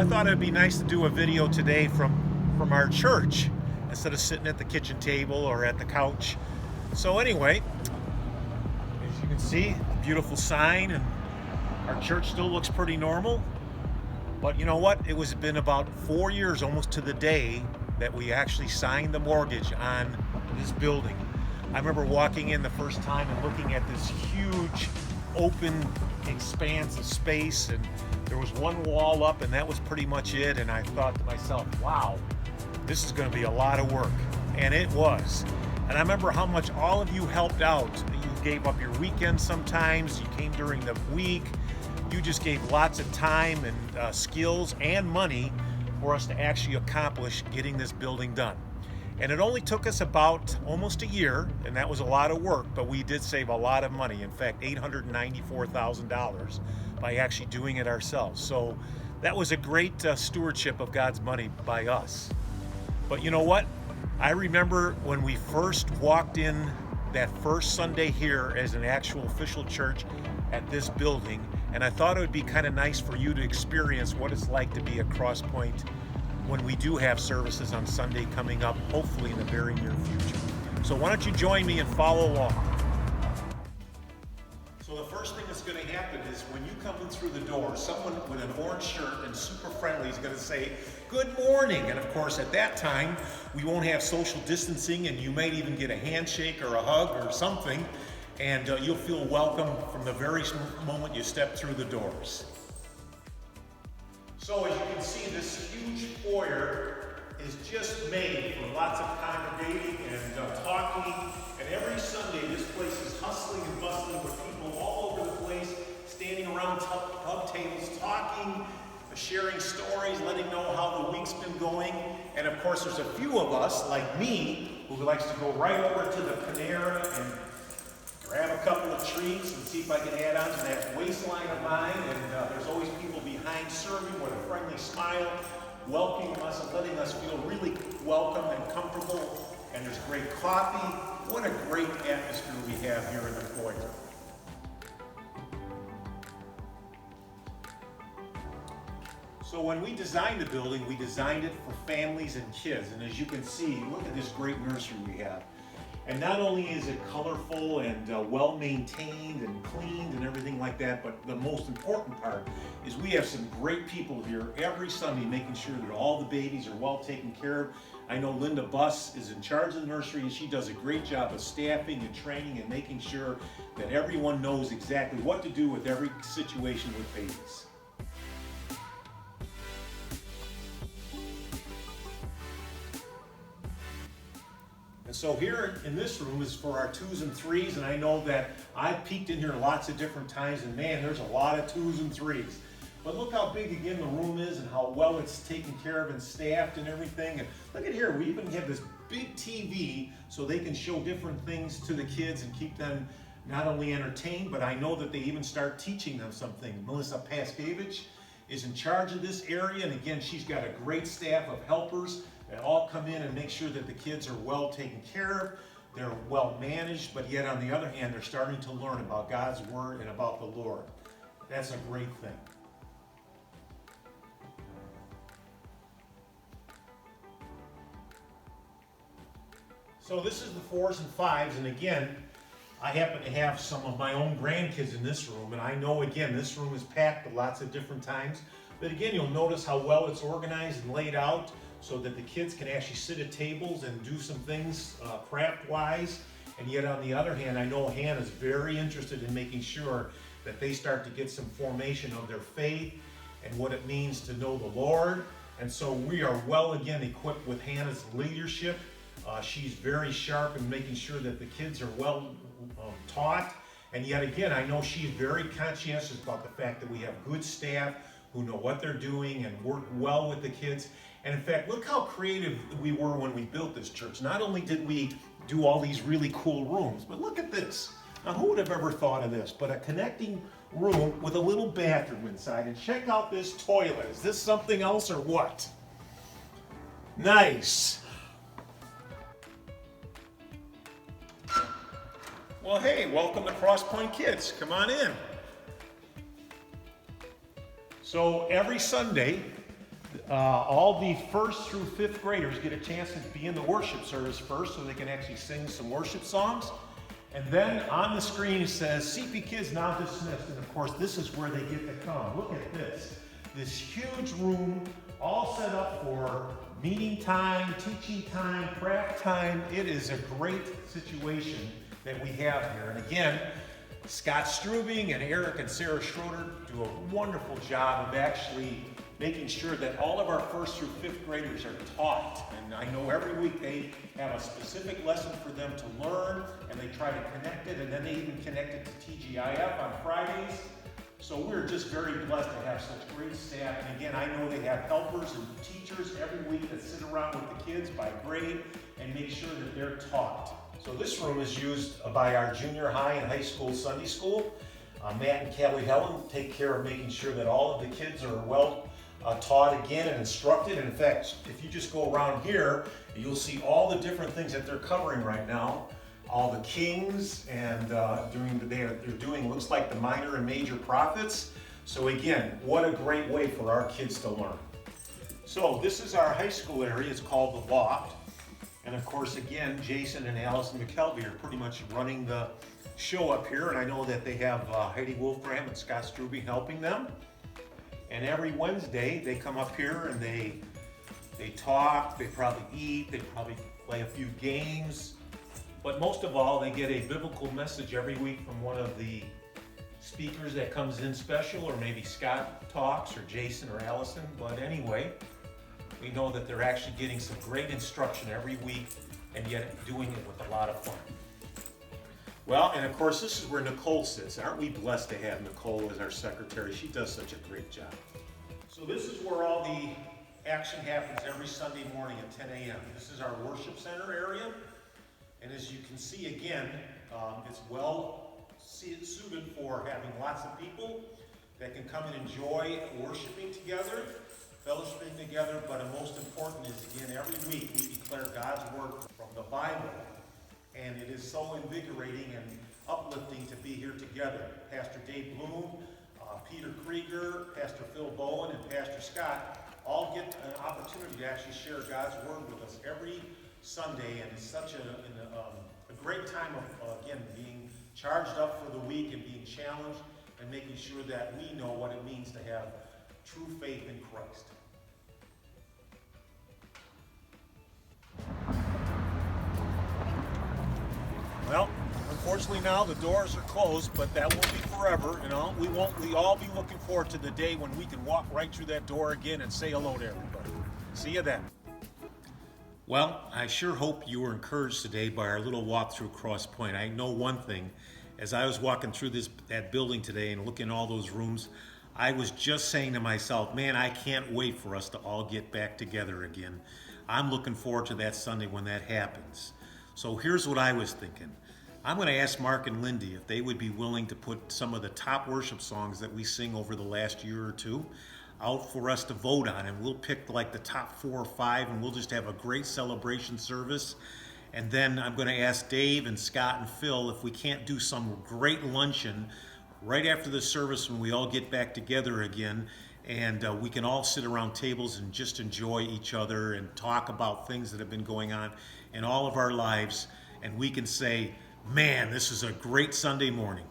thought it'd be nice to do a video today from our church instead of sitting at the kitchen table or at the couch. So anyway, as you can see, a beautiful sign, and our church still looks pretty normal. But you know what? It was been about 4 years almost to the day that we actually signed the mortgage on this building. I remember walking in the first time and looking at this huge open expanse of space, and there was one wall up and that was pretty much it. And I thought to myself, wow, this is going to be a lot of work. And it was. And I remember how much all of you helped out. You gave up your weekends sometimes, you came during the week, you just gave lots of time and skills and money for us to actually accomplish getting this building done. And it only took us about almost a year, and that was a lot of work, but we did save a lot of money. In fact, $894,000 by actually doing it ourselves. So that was a great stewardship of God's money by us. But you know what? I remember when we first walked in that first Sunday here as an actual official church at this building, and I thought it would be kind of nice for you to experience what it's like to be at CrossPoint when we do have services on Sunday coming up, hopefully in the very near future. So why don't you join me and follow along. So the first thing that's going to happen is when you come in through the door, someone with an orange shirt and super friendly is going to say, "Good morning." And of course, at that time, we won't have social distancing, and you might even get a handshake or a hug or something, and you'll feel welcome from the very moment you step through the doors. So as you can see, this huge foyer is just made for lots of congregating and talking. And every Sunday, this place is hustling and bustling with people all over the place, standing around pub tables, talking, sharing stories, letting know how the week's been going. And of course, there's a few of us, like me, who likes to go right over to the Panera and grab a couple of treats and see if I can add on to that waistline of mine. And there's always people behind serving with a friendly smile, welcoming us and letting us feel really welcome and comfortable. And there's great coffee. What a great atmosphere we have here in the foyer. So when we designed the building, we designed it for families and kids. And as you can see, look at this great nursery we have. And not only is it colorful and well-maintained and cleaned and everything like that, but the most important part is we have some great people here every Sunday making sure that all the babies are well taken care of. I know Linda Buss is in charge of the nursery, and she does a great job of staffing and training and making sure that everyone knows exactly what to do with every situation with babies. And so here in this room is for our 2s and 3s, and I know that I've peeked in here lots of different times, and man, there's a lot of 2s and 3s. But look how big again the room is and how well it's taken care of and staffed and everything. And look at here, we even have this big TV so they can show different things to the kids and keep them not only entertained, but I know that they even start teaching them something. Melissa Paskevich is in charge of this area, and again, she's got a great staff of helpers that all come in and make sure that the kids are well taken care of, they're well managed, but yet on the other hand, they're starting to learn about God's Word and about the Lord. That's a great thing. So this is the 4s and 5s, and again, I happen to have some of my own grandkids in this room, and I know again, this room is packed at lots of different times, but again, you'll notice how well it's organized and laid out, so that the kids can actually sit at tables and do some things craft-wise. And yet on the other hand, I know Hannah's very interested in making sure that they start to get some formation of their faith and what it means to know the Lord. And so we are well again equipped with Hannah's leadership. She's very sharp in making sure that the kids are well taught. And yet again, I know she's very conscientious about the fact that we have good staff who know what they're doing and work well with the kids. And in fact, look how creative we were when we built this church. Not only did we do all these really cool rooms, but look at this. Now, who would have ever thought of this? But a connecting room with a little bathroom inside. And check out this toilet. Is this something else or what? Nice. Well, hey, welcome to CrossPoint Kids. Come on in. So every Sunday, All the first through fifth graders get a chance to be in the worship service first so they can actually sing some worship songs. And then on the screen it says, CP Kids now dismissed. And of course, this is where they get to come. Look at this. This huge room all set up for meeting time, teaching time, craft time. It is a great situation that we have here. And again, Scott Strubing and Eric and Sarah Schroeder do a wonderful job of actually making sure that all of our first through fifth graders are taught. And I know every week they have a specific lesson for them to learn, and they try to connect it, and then they even connect it to TGIF on Fridays. So we're just very blessed to have such great staff. And again, I know they have helpers and teachers every week that sit around with the kids by grade and make sure that they're taught. So this room is used by our junior high and high school Sunday school. Matt and Kelly Helen take care of making sure that all of the kids are well taught again and instructed. And in fact, if you just go around here, you'll see all the different things that they're covering right now. All the kings, and during the day they're doing, looks like the minor and major prophets. So again, what a great way for our kids to learn. So this is our high school area. It's called the Loft. And of course, again, Jason and Allison McKelvey are pretty much running the show up here. And I know that they have Heidi Wolfram and Scott Strubing helping them. And every Wednesday they come up here and they talk, they probably eat, they probably play a few games. But most of all, they get a biblical message every week from one of the speakers that comes in special, or maybe Scott talks, or Jason or Allison. But anyway, we know that they're actually getting some great instruction every week, and yet doing it with a lot of fun. Well, and of course, this is where Nicole sits. Aren't we blessed to have Nicole as our secretary? She does such a great job. So this is where all the action happens every Sunday morning at 10 a.m. This is our worship center area. And as you can see, again, it's well suited for having lots of people that can come and enjoy worshiping together, fellowshipping together. But most important is, again, every week we declare God's word from the Bible. And it is so invigorating and uplifting to be here together. Pastor Dave Bloom, Peter Krieger, Pastor Phil Bowen, and Pastor Scott all get an opportunity to actually share God's word with us every Sunday, and it's such a great time of, again, being charged up for the week and being challenged and making sure that we know what it means to have true faith in Christ. Well, unfortunately now the doors are closed, but that won't be forever. You know, we all be looking forward to the day when we can walk right through that door again and say hello to everybody. See you then. Well, I sure hope you were encouraged today by our little walk through CrossPoint. I know one thing, as I was walking through that building today and looking at all those rooms, I was just saying to myself, man, I can't wait for us to all get back together again. I'm looking forward to that Sunday when that happens. So here's what I was thinking. I'm going to ask Mark and Lindy if they would be willing to put some of the top worship songs that we sing over the last year or two out for us to vote on, and we'll pick like the top 4 or 5, and we'll just have a great celebration service. And then I'm going to ask Dave and Scott and Phil if we can't do some great luncheon right after the service when we all get back together again, and we can all sit around tables and just enjoy each other and talk about things that have been going on in all of our lives, and we can say, man, this is a great Sunday morning.